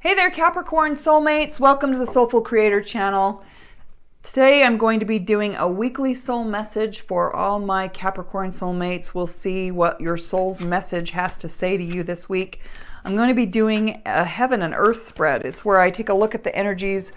Hey there, Capricorn soulmates. Welcome to the SoulFull Creator channel. Today I'm going to be doing a weekly soul message for all my Capricorn soulmates. We'll see what your soul's message has to say to you this week. I'm going to be doing a heaven and earth spread. It's where I take a look at the energies,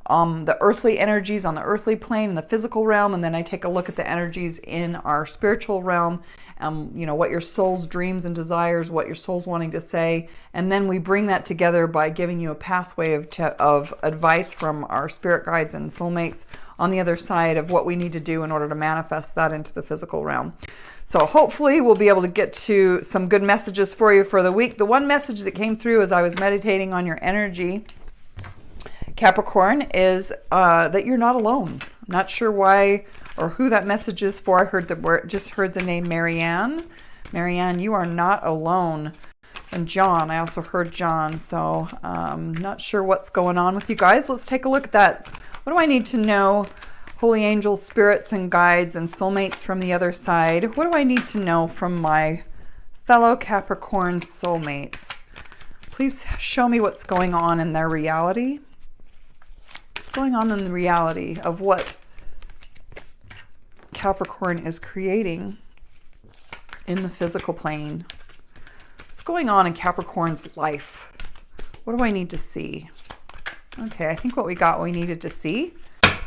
the earthly energies on the earthly plane in the physical realm, and then I take a look at the energies in our spiritual realm. What your soul's dreams and desires, what your soul's wanting to say, and then we bring that together by giving you a pathway of advice from our spirit guides and soulmates on the other side of what we need to do in order to manifest that into the physical realm. So hopefully we'll be able to get to some good messages for you for the week. The one message that came through as I was meditating on your energy, Capricorn, is that you're not alone. I'm not sure why or who that message is for. I heard just heard the name Marianne. Marianne, you are not alone. And John, I also heard John. So not sure what's going on with you guys. Let's take a look at that. What do I need to know? Holy angels, spirits, and guides, and soulmates from the other side. What do I need to know from my fellow Capricorn soulmates? Please show me what's going on in their reality. What's going on in the reality of what Capricorn is creating in the physical plane? What's going on in Capricorn's life? What do I need to see? Okay, I think what we needed to see.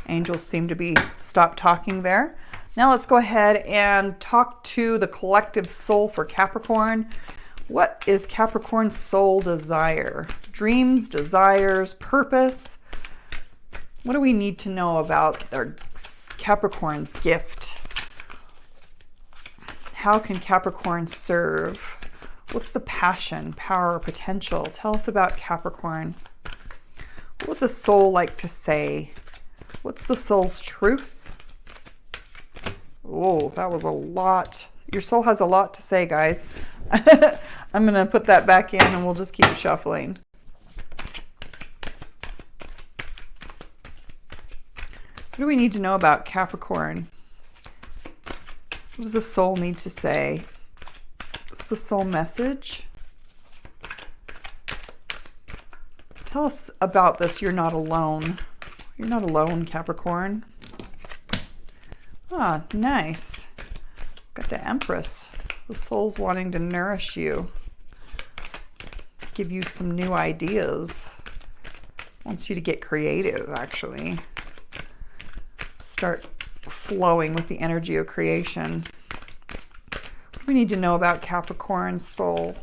Angels seem to be stopped talking there. Now let's go ahead and talk to the collective soul for Capricorn. What is Capricorn's soul desire? Dreams, desires, purpose. What do we need to know about their Capricorn's gift? How can Capricorn serve? What's the passion, power, potential? Tell us about Capricorn. What would the soul like to say? What's the soul's truth? Oh, that was a lot. Your soul has a lot to say, guys. I'm going to put that back in and we'll just keep shuffling. What do we need to know about Capricorn? What does the soul need to say? What's the soul message? Tell us about this. You're not alone. You're not alone, Capricorn. Ah, nice. Got the Empress. The soul's wanting to nourish you. Give you some new ideas. Wants you to get creative, actually. Start flowing with the energy of creation. What do we need to know about Capricorn's soul?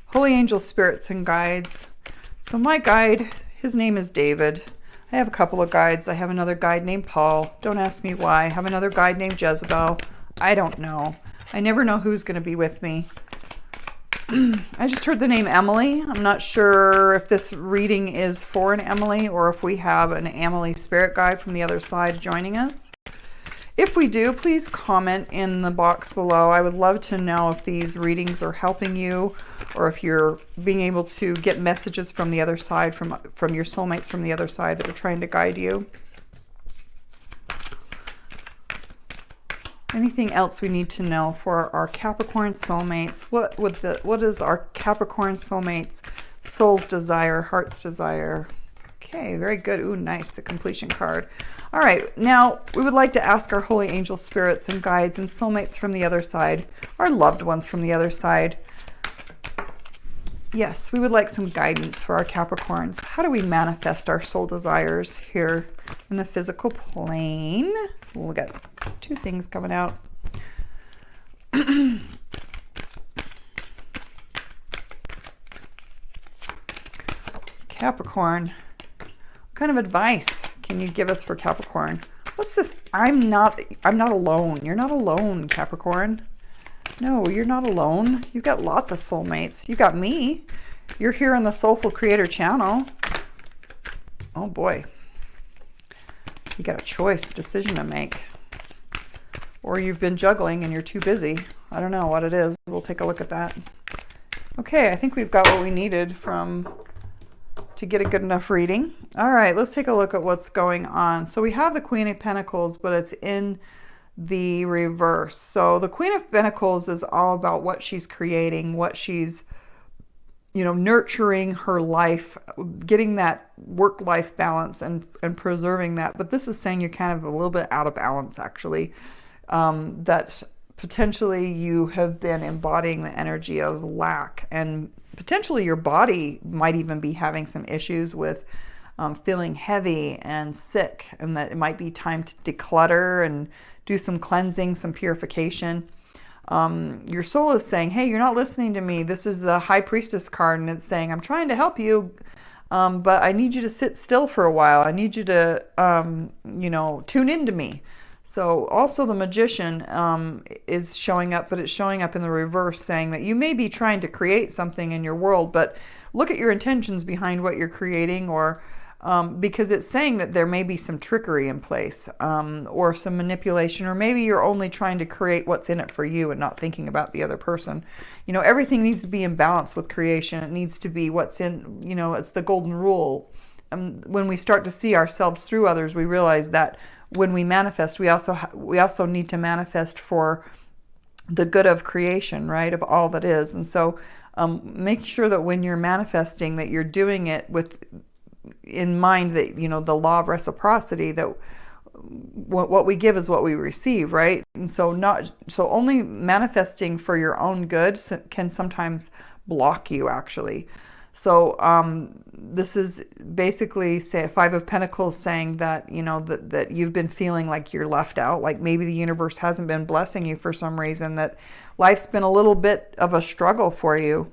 Holy angels, spirits, and guides. So my guide, his name is David. I have a couple of guides. I have another guide named Paul. Don't ask me why. I have another guide named Jezebel. I don't know. I never know who's going to be with me. I just heard the name Emily. I'm not sure if this reading is for an Emily or if we have an Emily spirit guide from the other side joining us. If we do, please comment in the box below. I would love to know if these readings are helping you or if you're being able to get messages from the other side, from your soulmates from the other side that are trying to guide you. Anything else we need to know for our Capricorn soulmates? What is our Capricorn soulmates' soul's desire, heart's desire? Okay, very good. Ooh, nice, the completion card. All right, now we would like to ask our holy angel spirits and guides and soulmates from the other side, our loved ones from the other side. Yes, we would like some guidance for our Capricorns. How do we manifest our soul desires here in the physical plane? We got two things coming out. Capricorn, what kind of advice can you give us for Capricorn? What's this? I'm not alone. You're not alone, Capricorn. No, you're not alone. You've got lots of soulmates. You got me. You're here on the SoulFull Creator channel. Oh boy. You got a choice, a decision to make. Or you've been juggling and you're too busy. I don't know what it is. We'll take a look at that. Okay, I think we've got what we needed to get a good enough reading. All right, let's take a look at what's going on. So we have the Queen of Pentacles, but it's in the reverse. So the Queen of Pentacles is all about what she's creating, what she's nurturing her life, getting that work-life balance and preserving that. But this is saying you're kind of a little bit out of balance, actually. That potentially you have been embodying the energy of lack, and potentially your body might even be having some issues with feeling heavy and sick, and that it might be time to declutter and do some cleansing, some purification. Your soul is saying, hey, you're not listening to me. This is the High Priestess card, and it's saying, I'm trying to help you, but I need you to sit still for a while. I need you to, tune into me. So also the Magician is showing up, but it's showing up in the reverse, saying that you may be trying to create something in your world, but look at your intentions behind what you're creating, or because it's saying that there may be some trickery in place, or some manipulation, or maybe you're only trying to create what's in it for you and not thinking about the other person. Everything needs to be in balance with creation. It needs to be what's in, it's the golden rule. When we start to see ourselves through others, we realize that when we manifest, we also need to manifest for the good of creation, right, of all that is. And so make sure that when you're manifesting, that you're doing it with in mind that, the law of reciprocity, that what we give is what we receive, right? And so only manifesting for your own good can sometimes block you, actually. So this is basically, say, Five of Pentacles, saying that, that you've been feeling like you're left out, like maybe the universe hasn't been blessing you for some reason, that life's been a little bit of a struggle for you.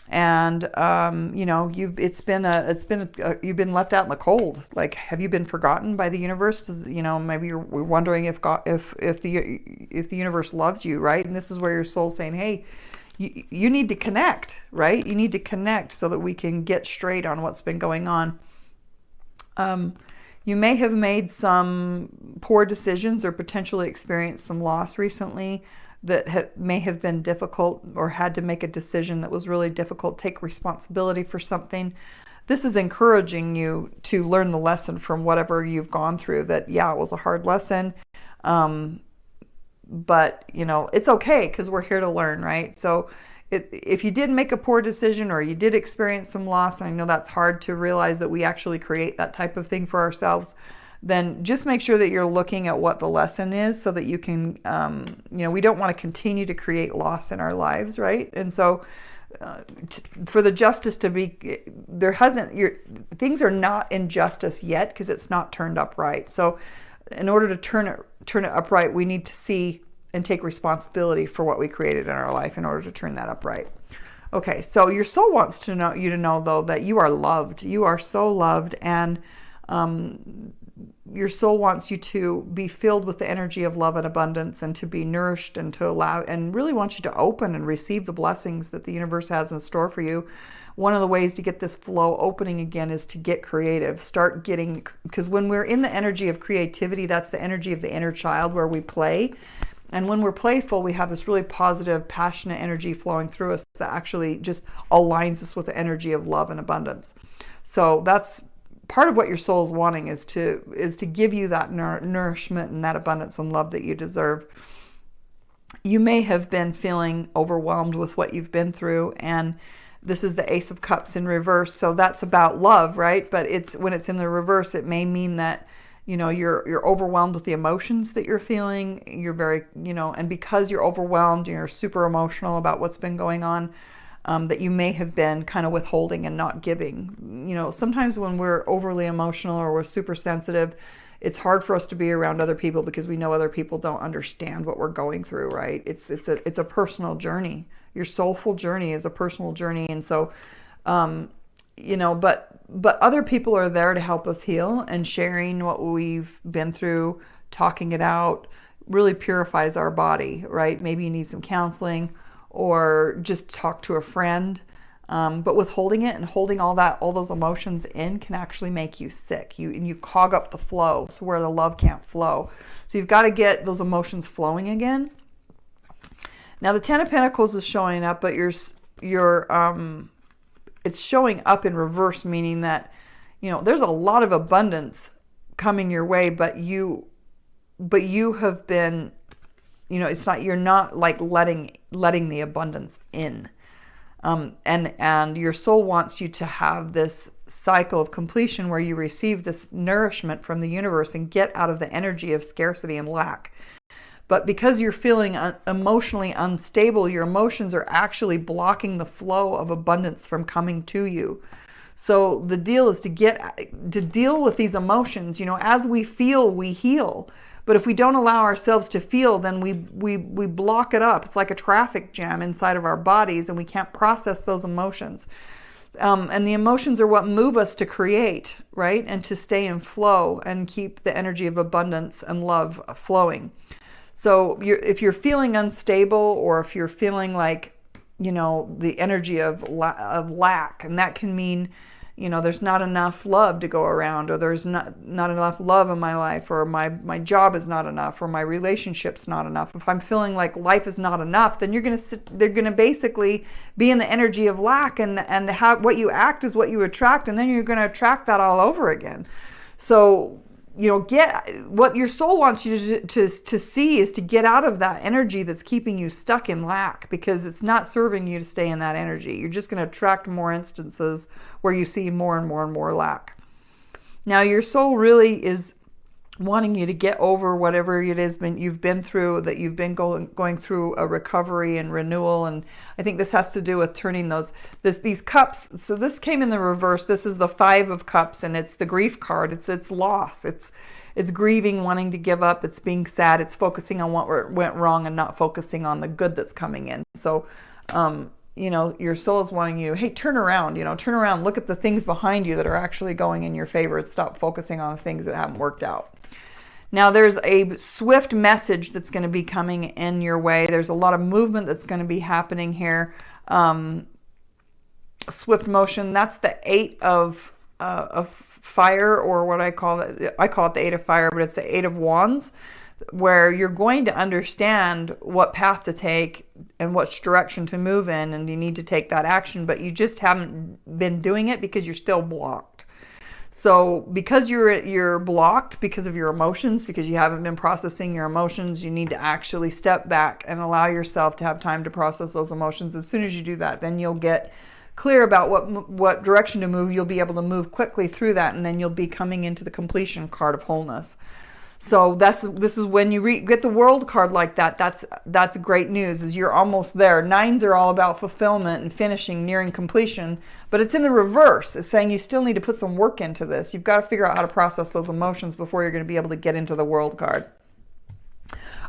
And you've been left out in the cold. Like, have you been forgotten by the universe? Maybe we're wondering if the universe loves you, right? And this is where your soul's saying, hey, you need to connect, right? You need to connect so that we can get straight on what's been going on. You may have made some poor decisions or potentially experienced some loss recently that may have been difficult, or had to make a decision that was really difficult, take responsibility for something. This is encouraging you to learn the lesson from whatever you've gone through, that, yeah, it was a hard lesson. But, it's okay, because we're here to learn, right? So if you did make a poor decision, or you did experience some loss, and I know that's hard to realize that we actually create that type of thing for ourselves, then just make sure that you're looking at what the lesson is, so that you can, we don't want to continue to create loss in our lives, right? And so for the justice to be, things are not in justice yet, because it's not turned up right. So in order to turn it upright, we need to see and take responsibility for what we created in our life in order to turn that upright. Okay, so your soul wants you to know, though, that you are loved. You are so loved, and your soul wants you to be filled with the energy of love and abundance, and to be nourished, and to allow, and really wants you to open and receive the blessings that the universe has in store for you. One of the ways to get this flow opening again is to get creative. Because when we're in the energy of creativity, that's the energy of the inner child, where we play. And when we're playful, we have this really positive, passionate energy flowing through us that actually just aligns us with the energy of love and abundance. So that's part of what your soul is wanting, is to give you that nourishment and that abundance and love that you deserve. You may have been feeling overwhelmed with what you've been through, and this is the Ace of Cups in reverse. So that's about love, right? But when it's in the reverse, it may mean that, you're overwhelmed with the emotions that you're feeling. You're very, and because you're overwhelmed, you're super emotional about what's been going on, that you may have been kind of withholding and not giving. Sometimes when we're overly emotional or we're super sensitive, it's hard for us to be around other people, because we know other people don't understand what we're going through, right? It's a personal journey. Your soulful journey is a personal journey. And so, but other people are there to help us heal, and sharing what we've been through, talking it out, really purifies our body, right? Maybe you need some counseling, or just talk to a friend. But withholding it and holding all those emotions in can actually make you sick. You clog up the flow, so where the love can't flow. So you've got to get those emotions flowing again. Now the Ten of Pentacles is showing up, but it's showing up in reverse, meaning that, there's a lot of abundance coming your way, but you have been, you're not like letting the abundance in. And your soul wants you to have this cycle of completion where you receive this nourishment from the universe and get out of the energy of scarcity and lack. But because you're feeling emotionally unstable, your emotions are actually blocking the flow of abundance from coming to you. So the deal is to deal with these emotions. As we feel, we heal. But if we don't allow ourselves to feel, then we block it up. It's like a traffic jam inside of our bodies, and we can't process those emotions. And the emotions are what move us to create, right? And to stay in flow and keep the energy of abundance and love flowing. So if you're feeling unstable, or if you're feeling like, the energy of lack, and that can mean, there's not enough love to go around, or there's not enough love in my life, or my job is not enough, or my relationship's not enough. If I'm feeling like life is not enough, then they're gonna basically be in the energy of lack, and what you act is what you attract, and then you're gonna attract that all over again. So get what your soul wants you to see is to get out of that energy that's keeping you stuck in lack, because it's not serving you to stay in that energy. You're just going to attract more instances where you see more and more and more lack. Now, your soul really is wanting you to get over whatever it is you've been through, that you've been going through a recovery and renewal. And I think this has to do with turning these cups. So this came in the reverse. This is the 5 of Cups, and it's the grief card. It's loss. It's grieving, wanting to give up. It's being sad. It's focusing on what went wrong and not focusing on the good that's coming in. So, your soul is wanting you, hey, turn around, look at the things behind you that are actually going in your favor, and stop focusing on the things that haven't worked out. Now, there's a swift message that's going to be coming in your way. There's a lot of movement that's going to be happening here. Swift motion, that's the 8 of fire, or what I call it. I call it the 8 of fire, but it's the 8 of wands, where you're going to understand what path to take and which direction to move in, and you need to take that action, but you just haven't been doing it because you're still blocked. So because you're blocked because of your emotions, because you haven't been processing your emotions, you need to actually step back and allow yourself to have time to process those emotions. As soon as you do that, then you'll get clear about what direction to move. You'll be able to move quickly through that, and then you'll be coming into the completion card of wholeness. So this is when you get the World card like that. That's great news, is you're almost there. 9s are all about fulfillment and finishing, nearing completion, but it's in the reverse. It's saying you still need to put some work into this. You've got to figure out how to process those emotions before you're going to be able to get into the World card.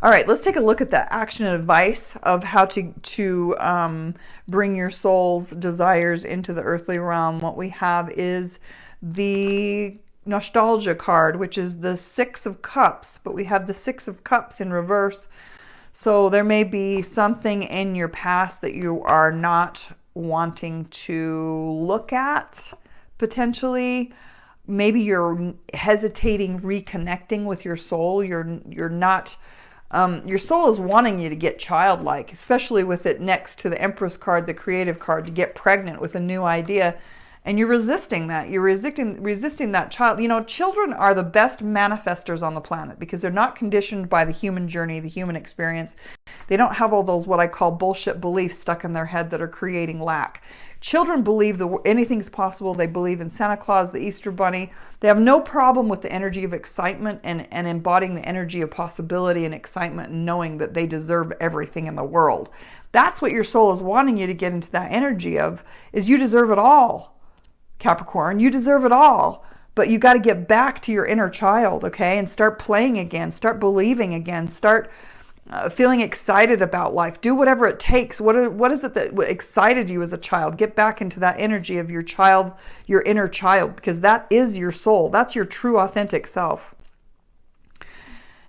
All right, let's take a look at the action and advice of how to bring your soul's desires into the earthly realm. What we have is the nostalgia card, which is the 6 of Cups, but we have the 6 of Cups in reverse. So there may be something in your past that you are not wanting to look at, potentially. Maybe you're hesitating reconnecting with your soul. You're not, your soul is wanting you to get childlike, especially with it next to the Empress card, the creative card, to get pregnant with a new idea. And you're resisting that. You're resisting that child. Children are the best manifestors on the planet because they're not conditioned by the human journey, the human experience. They don't have all those what I call bullshit beliefs stuck in their head that are creating lack. Children believe anything's possible. They believe in Santa Claus, the Easter Bunny. They have no problem with the energy of excitement and embodying the energy of possibility and excitement, and knowing that they deserve everything in the world. That's what your soul is wanting you to get into that energy of, is you deserve it all. Capricorn, you deserve it all, but you got to get back to your inner child, okay, and start playing again, start believing again, start feeling excited about life. Do whatever it takes. What is it that excited you as a child? Get back into that energy of your child, your inner child, because that is your soul. That's your true, authentic self.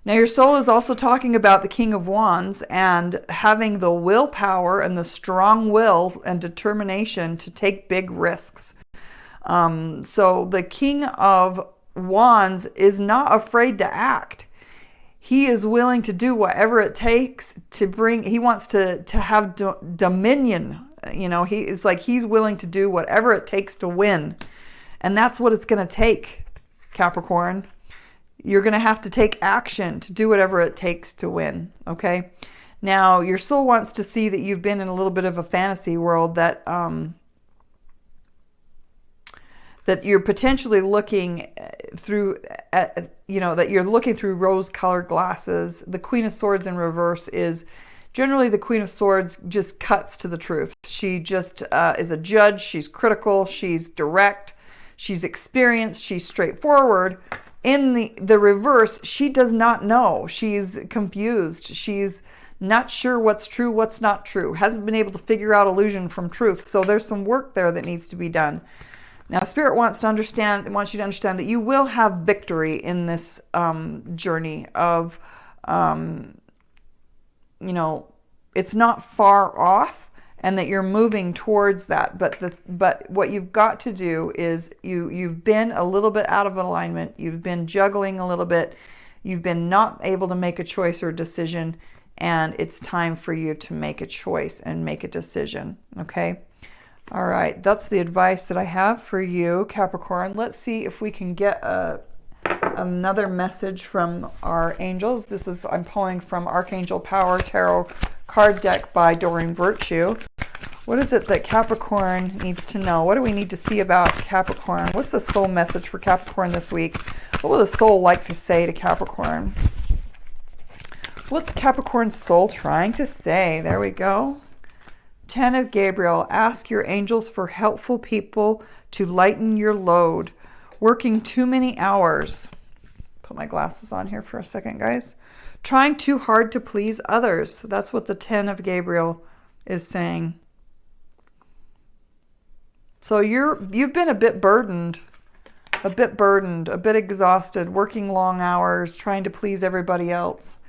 Now, your soul is also talking about the King of Wands and having the willpower and the strong will and determination to take big risks. So the King of Wands is not afraid to act. He is willing to do whatever it takes to bring, he wants to have dominion. He's willing to do whatever it takes to win. And that's what it's going to take, Capricorn. You're going to have to take action to do whatever it takes to win, okay? Now, your soul wants to see that you've been in a little bit of a fantasy world, that that you're potentially looking through, that you're looking through rose-colored glasses. The Queen of Swords in reverse is generally, the Queen of Swords just cuts to the truth. She just is a judge. She's critical. She's direct. She's experienced. She's straightforward. In the reverse, she does not know. She's confused. She's not sure what's true, what's not true. Hasn't been able to figure out illusion from truth. So there's some work there that needs to be done. Now, Spirit wants you to understand that you will have victory in this journey of, it's not far off, and that you're moving towards that. But what you've got to do is you've been a little bit out of alignment. You've been juggling a little bit. You've been not able to make a choice or decision, and it's time for you to make a choice and make a decision. Okay. All right, that's the advice that I have for you, Capricorn. Let's see if we can get another message from our angels. I'm pulling from Archangel Power Tarot card deck by Doreen Virtue. What is it that Capricorn needs to know? What do we need to see about Capricorn? What's the soul message for Capricorn this week? What will the soul like to say to Capricorn? What's Capricorn's soul trying to say? There we go. 10 of Gabriel, ask your angels for helpful people to lighten your load. Working too many hours. Put my glasses on here for a second, guys. Trying too hard to please others. That's what the 10 of Gabriel is saying. So you've been a bit burdened, a bit exhausted, working long hours, trying to please everybody else.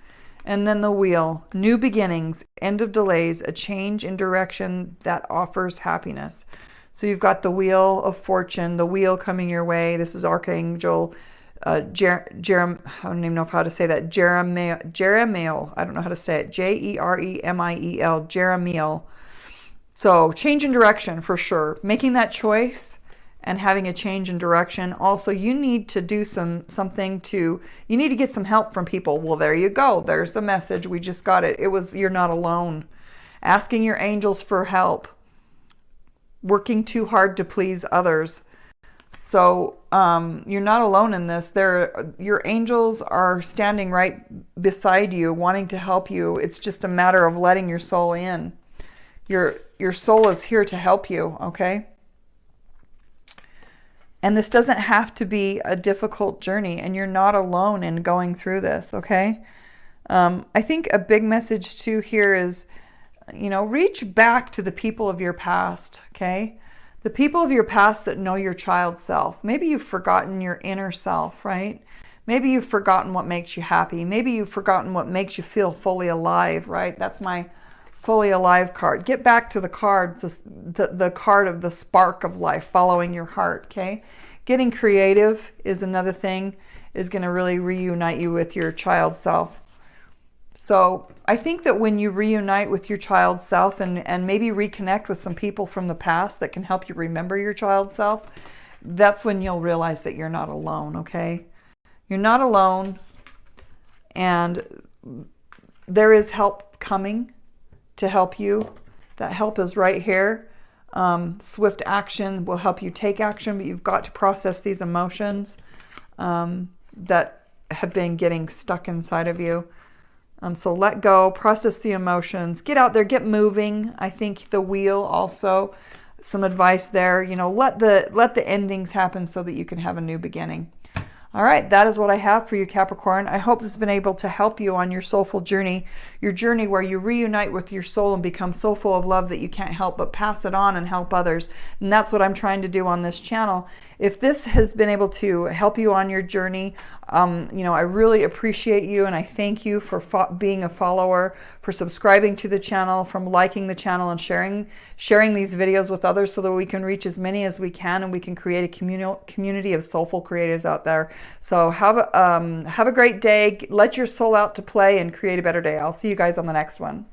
And then the wheel, new beginnings, end of delays, a change in direction that offers happiness. So you've got the wheel of fortune, the wheel coming your way. This is Archangel I don't even know how to say that. Jeremiel. I don't know how to say it. Jeremiel. Jeremiel. So change in direction for sure. Making that choice and having a change in direction. Also, you need to do you need to get some help from people. Well, there you go. There's the message. We just got it. You're not alone. Asking your angels for help. Working too hard to please others. So you're not alone in this. Your angels are standing right beside you, wanting to help you. It's just a matter of letting your soul in. Your soul is here to help you, okay? And this doesn't have to be a difficult journey, and you're not alone in going through this, okay? I think a big message too here is, reach back to the people of your past, okay? The people of your past that know your child self. Maybe you've forgotten your inner self, right? Maybe you've forgotten what makes you happy. Maybe you've forgotten what makes you feel fully alive, right? That's my fully alive card. Get back to the card, the card of the spark of life, following your heart, okay? Getting creative is another thing, is going to really reunite you with your child self. So I think that when you reunite with your child self and maybe reconnect with some people from the past that can help you remember your child self, that's when you'll realize that you're not alone, okay? You're not alone, and there is help coming to help you. That help is right here. Swift action will help you take action, but you've got to process these emotions that have been getting stuck inside of you. So let go, process the emotions, get out there, get moving. I think the wheel also, some advice there, let the endings happen so that you can have a new beginning. All right, that is what I have for you, Capricorn. I hope this has been able to help you on your soulful journey, your journey where you reunite with your soul and become so full of love that you can't help but pass it on and help others. And that's what I'm trying to do on this channel. If this has been able to help you on your journey, I really appreciate you, and I thank you for being a follower, for subscribing to the channel, from liking the channel and sharing these videos with others so that we can reach as many as we can, and we can create a community of soulful creatives out there. So have a great day. Let your soul out to play and create a better day. I'll see you guys on the next one.